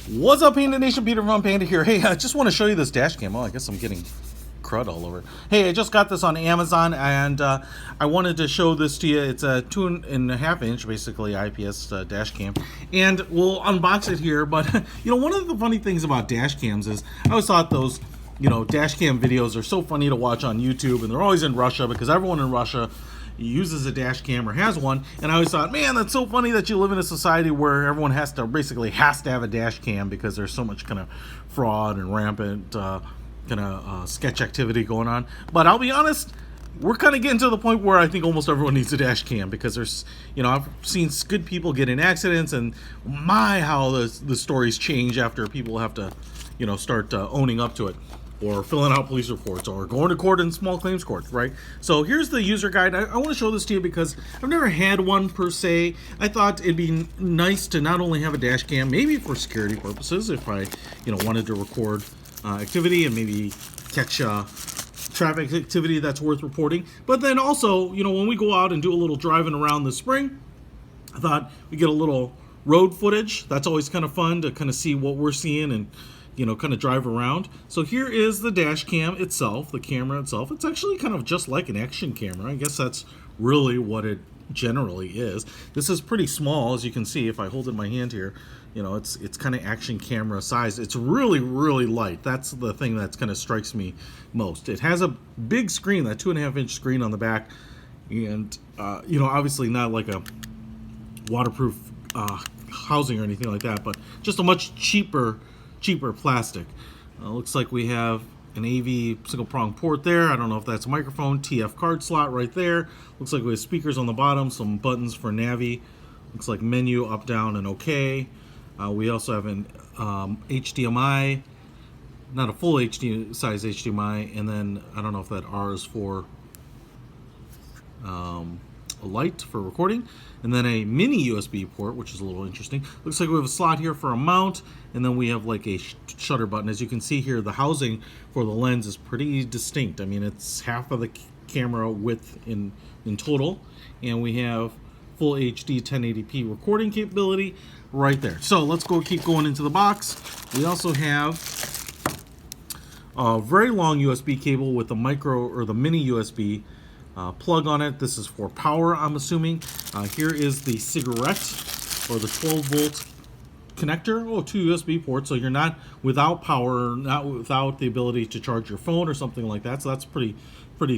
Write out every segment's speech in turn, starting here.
What's up, Panda Nation? Peter from Panda here. Hey, I just want to show you this dash cam. Oh, I guess I'm getting crud all over. Hey, I just got this on Amazon, and I wanted to show this to you. It's a 2.5 inch, basically, IPS dash cam, and we'll unbox it here. But you know, one of the funny things about dash cams is I always thought those, you know, dash cam videos are so funny to watch on YouTube, and they're always in Russia because everyone in Russia uses a dash cam or has one. And I always thought, man, that's so funny that you live in a society where everyone has to have a dash cam because there's so much kind of fraud and rampant sketch activity going on. But I'll be honest, we're kind of getting to the point where I think almost everyone needs a dash cam, because there's, you know, I've seen good people get in accidents, and my, how the stories change after people have to, you know, start owning up to it, or filling out police reports, or going to court in small claims court, right? So here's the user guide. I want to show this to you because I've never had one per se. I thought it'd be nice to not only have a dash cam, maybe for security purposes, if I, you know, wanted to record activity and maybe catch traffic activity that's worth reporting. But then also, you know, when we go out and do a little driving around the spring, I thought we get a little road footage. That's always kind of fun to kind of see what we're seeing and, you know, kind of drive around. So here is the dash cam itself, the camera itself. It's actually kind of just like an action camera. I guess that's really what it generally is. This is pretty small, as you can see if I hold it in my hand here. You know, it's kind of action camera size. It's really, really light. That's the thing that kind of strikes me most. It has a big screen, that 2.5 inch screen on the back, and you know, obviously not like a waterproof housing or anything like that, but just a much cheaper plastic. Looks like we have an AV single prong port there. I don't know if that's a microphone. TF card slot right there. Looks like we have speakers on the bottom, some buttons for Navi. Looks like menu, up, down, and OK. We also have an HDMI, not a full HD size HDMI, and then I don't know if that R is for a light for recording, and then a mini USB port, which is a little interesting. Looks like we have a slot here for a mount, and then we have like a shutter button. As you can see here, the housing for the lens is pretty distinct. I mean, it's half of the camera width in total, and we have full HD 1080p recording capability right there. So let's keep going into the box. We also have a very long USB cable with the micro or the mini USB plug on it. This is for power, I'm assuming. Here is the cigarette, or the 12 volt connector. Oh, 2 USB ports, so you're not without power, not without the ability to charge your phone or something like that. So that's pretty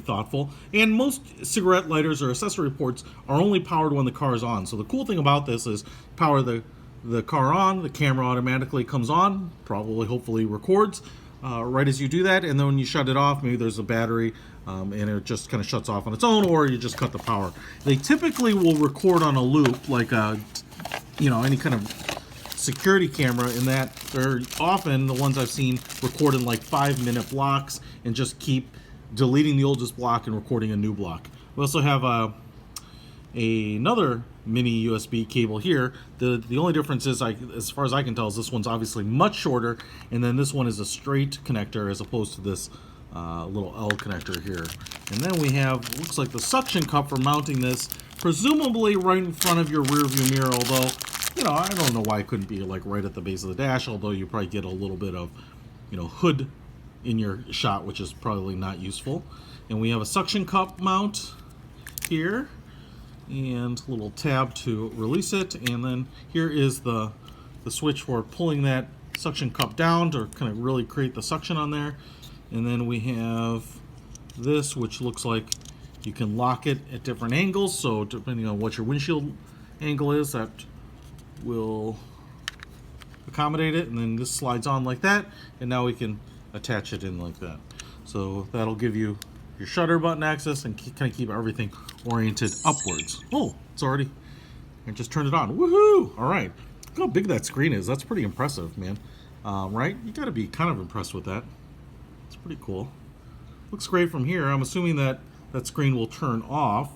thoughtful. And most cigarette lighters or accessory ports are only powered when the car is on. So the cool thing about this is power the car on, the camera automatically comes on, probably hopefully records right as you do that, and then when you shut it off, maybe there's a battery and it just kind of shuts off on its own, or you just cut the power. They typically will record on a loop, like you know, any kind of security camera, in that they're often, the ones I've seen, record in like 5-minute blocks and just keep deleting the oldest block and recording a new block. We also have another mini USB cable here. The only difference is, as far as I can tell, is this one's obviously much shorter, and then this one is a straight connector as opposed to this little L connector here. And then we have, looks like the suction cup for mounting this, presumably right in front of your rear view mirror, although, you know, I don't know why it couldn't be like right at the base of the dash, although you probably get a little bit of, you know, hood in your shot, which is probably not useful. And we have a suction cup mount here, and a little tab to release it, and then here is the switch for pulling that suction cup down to kind of really create the suction on there. And then we have this, which looks like you can lock it at different angles, so depending on what your windshield angle is, that will accommodate it. And then this slides on like that, and now we can attach it in like that. So that'll give you your shutter button access and kind of keep everything oriented upwards. Oh, it's already, I just turned it on. Woohoo! All right, look how big that screen is. That's pretty impressive, man. Right? You got to be kind of impressed with that. It's pretty cool. Looks great from here. I'm assuming that screen will turn off.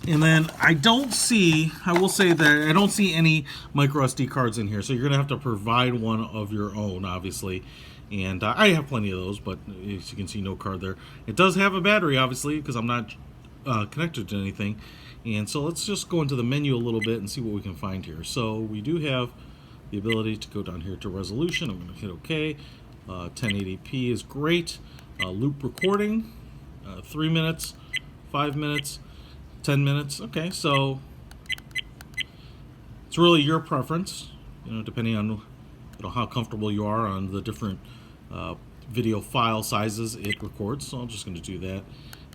And then I will say that I don't see any micro SD cards in here, so you're gonna have to provide one of your own, obviously. And I have plenty of those, but as you can see, no card there. It does have a battery, obviously, because I'm not connected to anything. And so let's just go into the menu a little bit and see what we can find here. So we do have the ability to go down here to resolution. I'm going to hit OK. 1080p is great. Loop recording, 3 minutes, 5 minutes, 10 minutes. Okay, so it's really your preference, depending on how comfortable you are on the different video file sizes it records. So I'm just going to do that,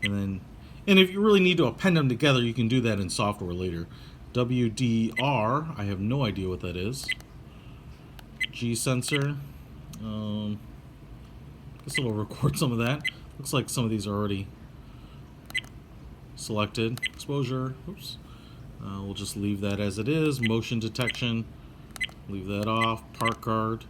and if you really need to append them together, you can do that in software later. WDR, I have no idea what that is. G sensor. Guess it'll record some of that. Looks like some of these are already selected. Exposure. Oops. We'll just leave that as it is. Motion detection. Leave that off. Park guard.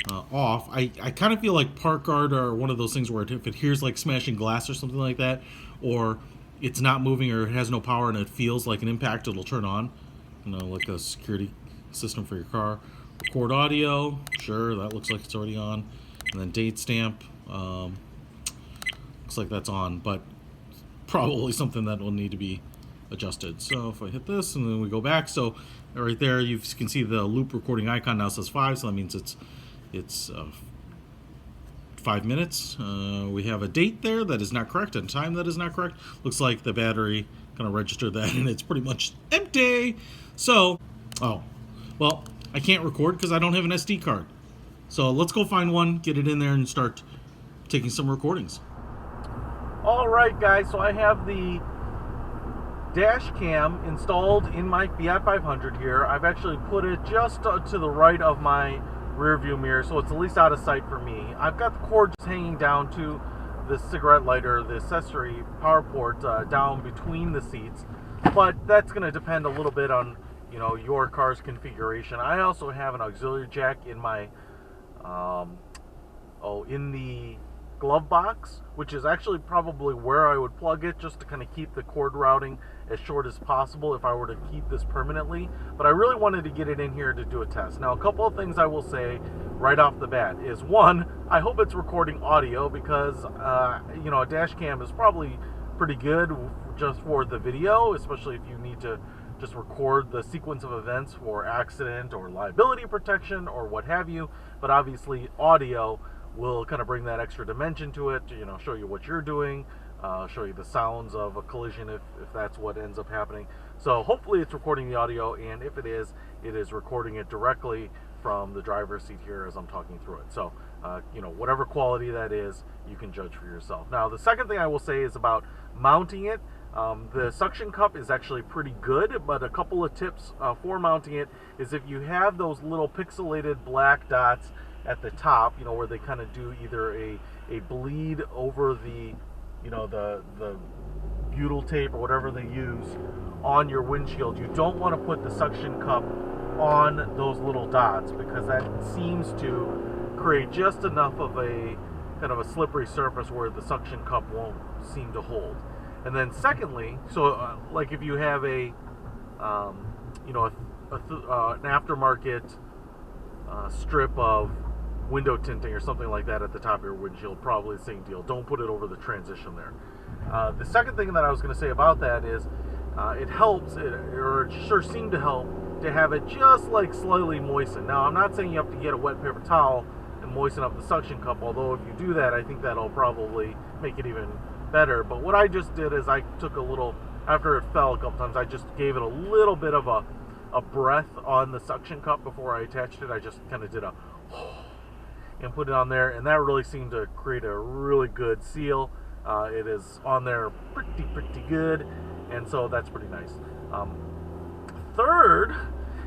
Off. I kind of feel like park guard are one of those things where if it hears like smashing glass or something like that, or it's not moving or it has no power and it feels like an impact, it'll turn on. Like a security system for your car. Record audio. Sure, that looks like it's already on. And then date stamp. Looks like that's on, but probably something that will need to be adjusted. So if I hit this and then we go back, so right there you can see the loop recording icon now says 5, so that means it's 5 minutes. We have a date there that is not correct and time that is not correct. Looks like the battery kind of registered that and it's pretty much empty. So, oh, well, I can't record because I don't have an SD card. So let's go find one, get it in there, and start taking some recordings. All right, guys, so I have the dash cam installed in my Fiat 500 here. I've actually put it just to the right of my rear view mirror, so it's at least out of sight for me. I've got the cord just hanging down to the cigarette lighter, the accessory power port down between the seats, but that's going to depend a little bit on your car's configuration. I also have an auxiliary jack in my in the glove box, which is actually probably where I would plug it, just to kind of keep the cord routing as short as possible if I were to keep this permanently. But I really wanted to get it in here to do a test. Now, a couple of things I will say right off the bat is, one, I hope it's recording audio, because a dash cam is probably pretty good just for the video, especially if you need to just record the sequence of events for accident or liability protection or what have you. But obviously audio will kind of bring that extra dimension to it, show you what you're doing, show you the sounds of a collision if that's what ends up happening. So hopefully it's recording the audio, and if it is recording it directly from the driver's seat here as I'm talking through it. So whatever quality that is, you can judge for yourself. Now, the second thing I will say is about mounting it. The suction cup is actually pretty good, but a couple of tips for mounting it is, if you have those little pixelated black dots at the top, where they kind of do either a bleed over the the butyl tape or whatever they use on your windshield, you don't want to put the suction cup on those little dots, because that seems to create just enough of a kind of a slippery surface where the suction cup won't seem to hold. And then secondly, so like if you have an aftermarket strip of window tinting or something like that at the top of your windshield, probably the same deal. Don't put it over the transition there. The second thing that I was going to say about that is it helps, or it sure seemed to help, to have it just like slightly moistened. Now, I'm not saying you have to get a wet paper towel and moisten up the suction cup, although if you do that, I think that'll probably make it even better. But what I just did is I took a little, after it fell a couple times, I just gave it a little bit of a breath on the suction cup before I attached it. I just kind of did a and put it on there, and that really seemed to create a really good seal. It is on there pretty good, and so that's pretty nice. Third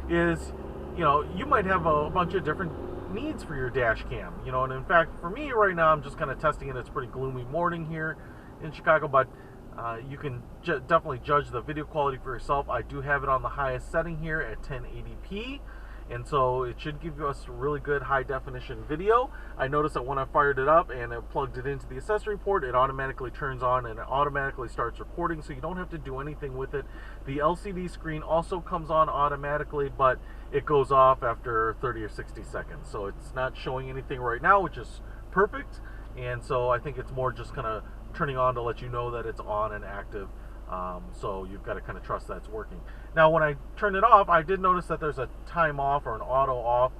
is, you might have a bunch of different needs for your dash cam, and in fact, for me right now, I'm just kind of testing it. It's a pretty gloomy morning here in Chicago, but you can definitely judge the video quality for yourself. I do have it on the highest setting here at 1080p, and so it should give us really good high definition video. I noticed that when I fired it up and I plugged it into the accessory port, it automatically turns on and it automatically starts recording, so you don't have to do anything with it. The LCD screen also comes on automatically, but it goes off after 30 or 60 seconds, so it's not showing anything right now, which is perfect. And so I think it's more just kind of turning on to let you know that it's on and active. So you've got to kind of trust that it's working. Now, when I turn it off, I did notice that there's a time off or an auto off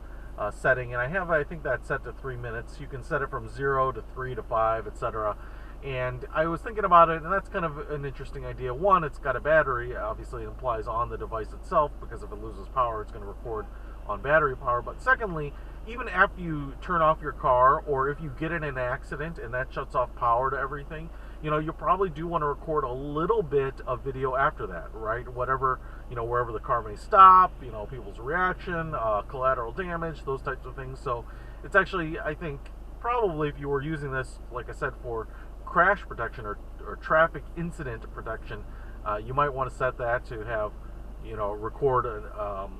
setting, and I think that's set to 3 minutes. You can set it from 0 to 3 to 5, etc. And I was thinking about it, and that's kind of an interesting idea. One, it's got a battery. Obviously, it implies on the device itself, because if it loses power, it's going to record on battery power. But secondly, even after you turn off your car, or if you get in an accident and that shuts off power to everything, you probably do want to record a little bit of video after that, right? Whatever, wherever the car may stop, people's reaction, collateral damage, those types of things. So it's actually, I think, probably if you were using this, like I said, for crash protection or traffic incident protection, you might want to set that to have, record a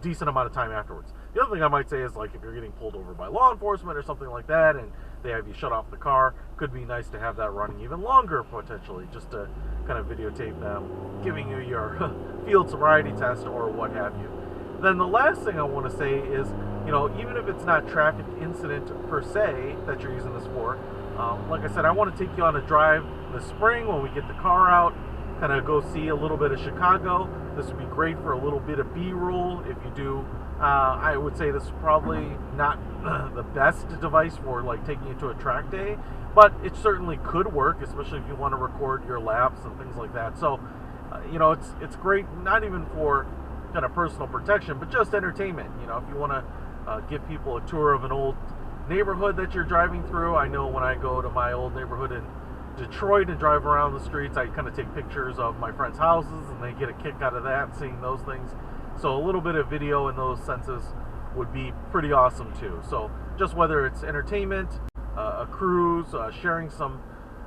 decent amount of time afterwards. The other thing I might say is, like, if you're getting pulled over by law enforcement or something like that, and they have you shut off the car, could be nice to have that running even longer, potentially, just to kind of videotape them giving you your field sobriety test or what have you. Then the last thing I want to say is, even if it's not traffic incident per se that you're using this for, like I said, I want to take you on a drive this spring when we get the car out, kind of go see a little bit of Chicago. This would be great for a little bit of B-roll if you do. I would say this is probably not the best device for like taking you to a track day, but it certainly could work, especially if you want to record your laps and things like that. So, it's great, not even for kind of personal protection, but just entertainment. If you want to give people a tour of an old neighborhood that you're driving through. I know when I go to my old neighborhood in Detroit and drive around the streets, I kind of take pictures of my friends' houses, and they get a kick out of that, seeing those things. So a little bit of video in those senses would be pretty awesome too. So just whether it's entertainment, a cruise, sharing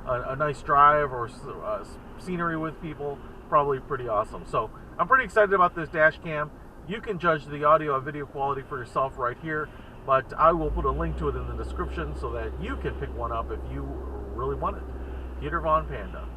a nice drive, or scenery with people, probably pretty awesome. So I'm pretty excited about this dash cam. You can judge the audio and video quality for yourself right here, but I will put a link to it in the description so that you can pick one up if you really want it. Peter Von Panda.